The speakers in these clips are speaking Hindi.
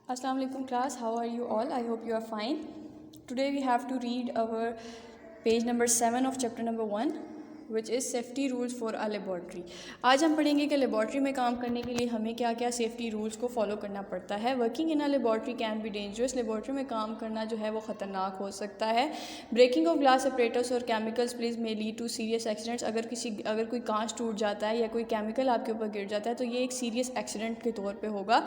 Assalamu alaikum class, how are you all? I hope you are fine. Today we have to read our page number 7 of chapter number 1 which is safety rules for a laboratory. आज हम पढ़ेंगे कि लेबॉर्ट्री में काम करने के लिए हमें क्या क्या सेफ्टी रूल्स को फॉलो करना पड़ता है. Working in a laboratory can be dangerous. Laboratory में काम करना जो है वो ख़तरनाक हो सकता है. ब्रेकिंग ऑफ ग्लास सेपरेटर्स और chemicals please may lead to serious accidents. अगर कोई कांच टूट जाता है या कोई केमिकल आपके ऊपर गिर जाता है तो ये एक सीरियस एक्सीडेंट के तौर पे होगा.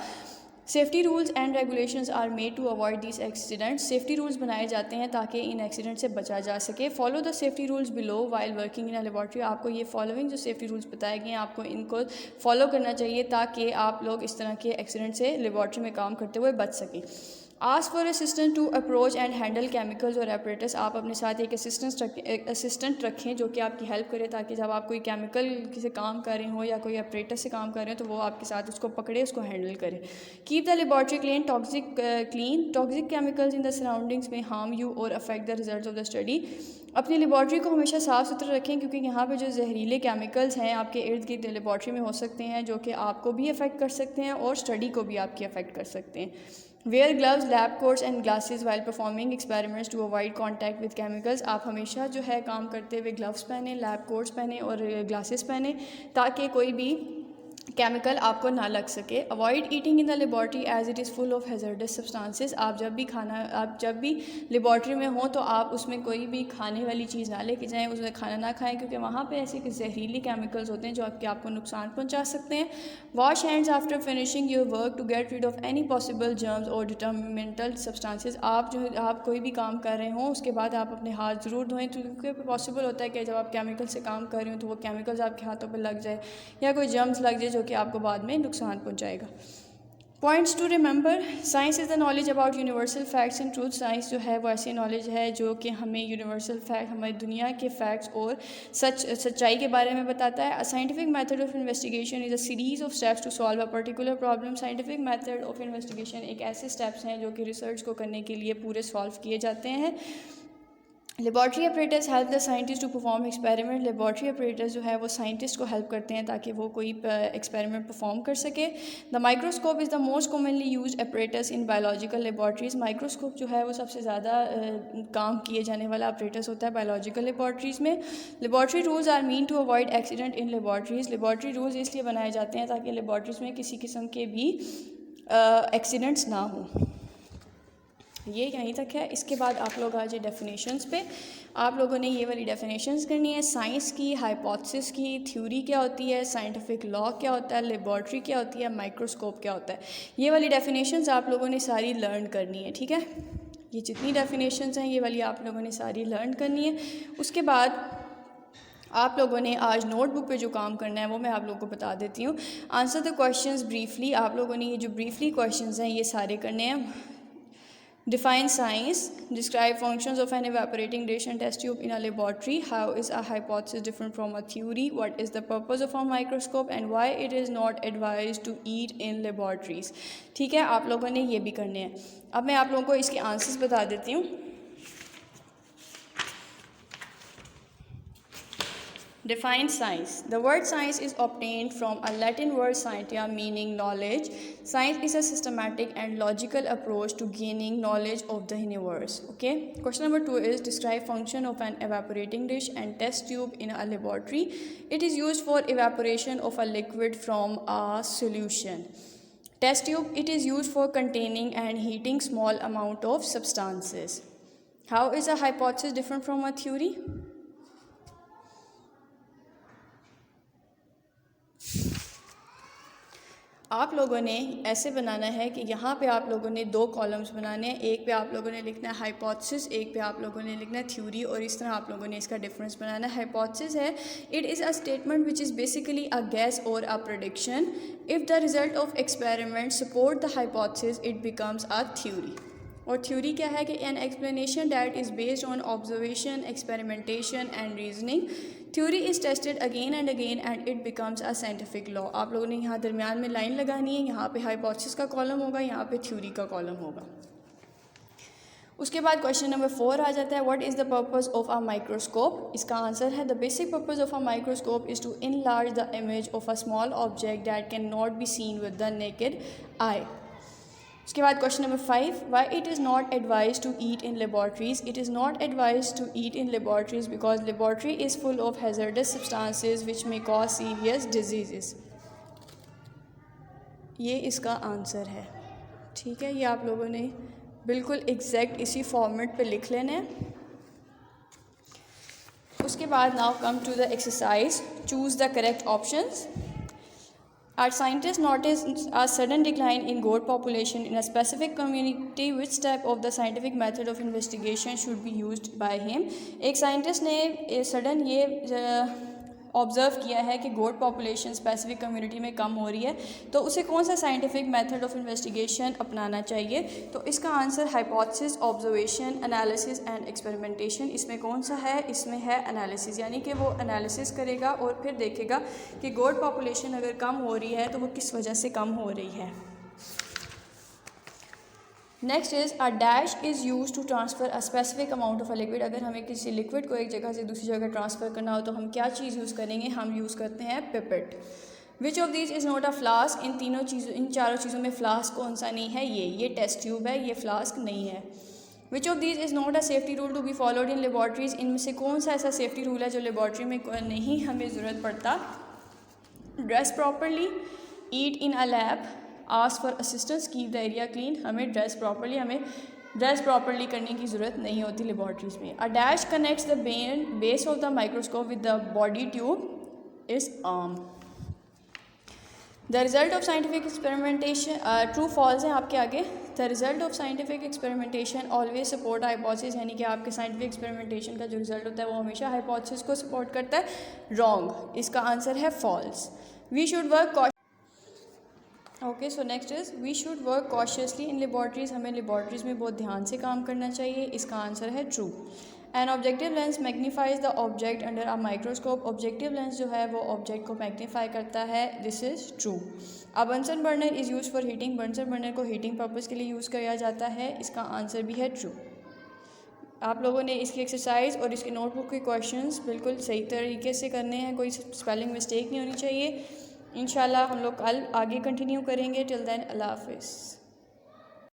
Safety rules and regulations are made to avoid this accidents. Safety rules बनाए जाते हैं ताकि इन एक्सीडेंट से बचा जा सके. Follow the safety rules below while working in a laboratory. आपको ये फॉलोइंग जो सेफ्टी रूल्स बताए गए हैं आपको इनको फॉलो करना चाहिए ताकि आप लोग इस तरह के एक्सीडेंट से लेबॉर्ट्री में काम करते हुए बच सकें. Ask for assistant to approach and handle chemicals और एपरेटस. आप अपने साथ एक असिस्टेंट रखें जो कि आपकी हेल्प करे ताकि जब आप कोई केमिकल से काम कर रहे हो या कोई एपरेटस से काम कर रहे हो तो वो आपके साथ उसको पकड़े, उसको हैंडल करे. Keep the laboratory clean. Toxic chemicals in the surroundings में हार्म यू और affect the result of the study. अपनी लेबॉर्ट्री को हमेशा साफ़ सुथरा रखें क्योंकि यहाँ पे जो जहरीले केमिकल्स हैं आपके इर्द गिर्द लेबॉर्ट्री में हो सकते हैं जो कि आपको भी अफेक्ट कर सकते हैं और स्टडी को भी आपकी अफेक्ट कर सकते हैं. Wear gloves, lab coats and glasses while performing experiments to avoid contact with chemicals. आप हमेशा जो है काम करते हुए ग्लव्स पहने, लैब कोट्स पहने और ग्लासेस पहने ताकि कोई भी केमिकल आपको ना लग सके. Avoid eating in the laboratory as it is full of hazardous substances. आप जब भी लेबॉर्ट्री में हों तो आप उसमें कोई भी खाने वाली चीज़ ना लेके जाएं, उसमें खाना ना खाएं क्योंकि वहाँ पे ऐसे जहरीले केमिकल्स होते हैं जो आपको नुकसान पहुँचा सकते हैं. Wash hands after finishing your work to get rid of any possible germs और डिटर्मिनेंटल सब्सटेंसेस. आप कोई भी काम कर रहे हों उसके बाद आप अपने हाथ ज़रूर धोएं क्योंकि पॉसिबल होता है कि जब आप केमिकल से काम कर रहे हो तो वो केमिकल्स आपके हाथों पर लग जाए या कोई जर्म्स लग जाए जो कि आपको बाद में नुकसान पहुंचाएगा. Points to remember. Science is the knowledge about universal facts and truth. Science जो है वो ऐसी नॉलेज है जो कि हमें यूनिवर्सल फैक्ट, हमारी दुनिया के फैक्ट्स और सच्चाई के बारे में बताता है. A scientific method of investigation is a series of steps to solve a particular problem. Scientific method of investigation एक ऐसे स्टेप्स हैं जो कि रिसर्च को करने के लिए पूरे सॉल्व किए जाते हैं. Laboratory operators help the scientist to perform experiment. Laboratory operators जो है वो साइंटिस्ट को हेल्प करते हैं ताकि वो कोई एक्सपेरिमेंट परफॉर्म कर सके. The microscope is the most commonly use operators in biological laboratories. Microscope जो है वो सबसे ज़्यादा काम किए जाने वाला ऑपरेटर्स होता है बायोलॉजिकल लेबॉर्ट्रीज़ में. Laboratory rules are mean to avoid accident in laboratories. Laboratory rules इसलिए बनाए जाते हैं ताकि लेबॉर्ट्रीज़ में किसी किस्म के भी एक्सीडेंट्स ना हों. ये यहीं तक है. इसके बाद आप लोग आ जाए डेफिनेशंस पे. आप लोगों ने ये वाली डेफिनेशंस करनी है. साइंस की, हाइपोथेसिस की, थ्योरी क्या होती है, साइंटिफिक लॉ क्या होता है, लेबॉर्ट्री क्या होती है, माइक्रोस्कोप क्या होता है. ये वाली डेफिनेशंस आप लोगों ने सारी लर्न करनी है. ठीक है, ये जितनी डेफिनेशंस हैं ये वाली आप लोगों ने सारी लर्न करनी है. उसके बाद आप लोगों ने आज नोटबुक पे जो काम करना है वो मैं आप लोगों को बता देती हूँ. Answer the questions briefly. आप लोगों ने ये जो ब्रीफली क्वेश्चंस हैं ये सारे करने हैं. Define science. Describe functions of an evaporating dish and test tube in a laboratory. How is a hypothesis different from a theory? What is the purpose of a microscope and why it is not advised to eat in laboratories? ठीक है, आप लोगों ने ये भी करने हैं. अब मैं आप लोगों को इसके आंसर्स बता देती हूँ. Define science. The word science is obtained from a Latin word scientia meaning knowledge. Science is a systematic and logical approach to gaining knowledge of the universe. Okay. Question number 2 is describe function of an evaporating dish and test tube in a laboratory. It is used for evaporation of a liquid from a solution. Test tube. It is used for containing and heating small amount of substances. How is a hypothesis different from a theory? आप लोगों ने ऐसे बनाना है कि यहाँ पे आप लोगों ने 2 कॉलम्स बनाने हैं. एक पे आप लोगों ने लिखना है हाइपोथेसिस, एक पे आप लोगों ने लिखना है थ्योरी और इस तरह आप लोगों ने इसका डिफरेंस बनाना है. हाइपोथेसिस है it is a statement which is basically a guess और a prediction. If the result of experiment support the hypothesis it becomes a theory. और थ्योरी क्या है कि an explanation that is based on observation, experimentation and reasoning. Theory is tested again and it becomes a scientific law. आप लोगों ने यहाँ दरमियान में लाइन लगानी है. यहाँ पे हाइपोथेसिस का कॉलम होगा, यहाँ पे थ्योरी का कॉलम होगा. उसके बाद क्वेश्चन नंबर 4 आ जाता है. What is the purpose of a microscope. इसका आंसर है the basic purpose of a microscope is to enlarge the image of a small object that can not be seen with the naked eye. उसके बाद question number 5, why it is not advise to eat in laboratories. It is not advise to eat in laboratories because laboratory is full of hazardous substances which may cause serious disease. ये इसका आंसर है. ठीक है, ये आप लोगों ने बिल्कुल एग्जैक्ट इसी फॉर्मेट पे लिख लेना है. उसके बाद now come to the exercise, choose the correct options. Our scientists noticed a sudden decline in goat population in a specific community. Which type of the scientific method of investigation should be used by him? एक साइंटिस्ट ने सडन ये ऑब्ज़र्व किया है कि गोट पॉपुलेशन स्पेसिफिक कम्युनिटी में कम हो रही है, तो उसे कौन सा साइंटिफिक मेथड ऑफ इन्वेस्टिगेशन अपनाना चाहिए. तो इसका answer hypothesis, observation, analysis and experimentation. इसमें कौन सा है? इसमें है एनालिसिस, यानी कि वो एनालिसिस करेगा और फिर देखेगा कि गोट पॉपुलेशन अगर कम हो रही है तो वो किस वजह से कम हो रही है. Next is a dash is use to transfer a specific amount of a liquid. अगर हमें किसी लिक्विड को एक जगह से दूसरी जगह ट्रांसफ़र करना हो तो हम क्या चीज़ यूज़ करेंगे? हम यूज़ करते हैं pipette. Which of these is not a flask. इन चारों चीज़ों में फ्लास्क कौन सा नहीं है? ये टेस्ट ट्यूब है, ये फ्लास्क नहीं है. Which of these is not a safety rule to be followed in laboratories. इनमें से कौन सा ऐसा सेफ्टी रूल है जो लेबॉर्ट्री में नहीं हमें ज़रूरत पड़ता? Dress properly, eat in a lab, ask for assistance, keep the area clean. हमें ड्रेस प्रॉपरली करने की ज़रूरत नहीं होती लेबॉर्ट्रीज़ में. A dash connects the base of the microscope with the body tube is arm. The result of scientific experimentation, true false हैं आपके आगे. The result of scientific experimentation always support hypothesis, यानी कि आपके साइंटिफिक एक्सपेरिमेंटेशन का जो रिज़ल्ट होता है वो हमेशा हाइपोथेसिस को सपोर्ट करता है. रॉन्ग. इसका आंसर है false. We should work okay. So next is we should work cautiously in laboratories. हमें लेबॉर्ट्रीज़ में बहुत ध्यान से काम करना चाहिए. इसका आंसर है true. An objective lens magnifies the object under a microscope. Objective lens जो है वो ऑब्जेक्ट को मैग्नीफाई करता है. This is true. A Bunsen burner is use for heating. Bunsen burner को हीटिंग पर्पज़ के लिए यूज़ किया जाता है. इसका आंसर भी है ट्रू. आप लोगों ने इसकी एक्सरसाइज और इसके नोटबुक के क्वेश्चंस बिल्कुल सही तरीके से करने हैं. कोई स्पेलिंग मिस्टेक नहीं होनी चाहिए. इंशाल्लाह हम लोग कल आगे कंटिन्यू करेंगे. टिल देन अल्लाह हाफिज़.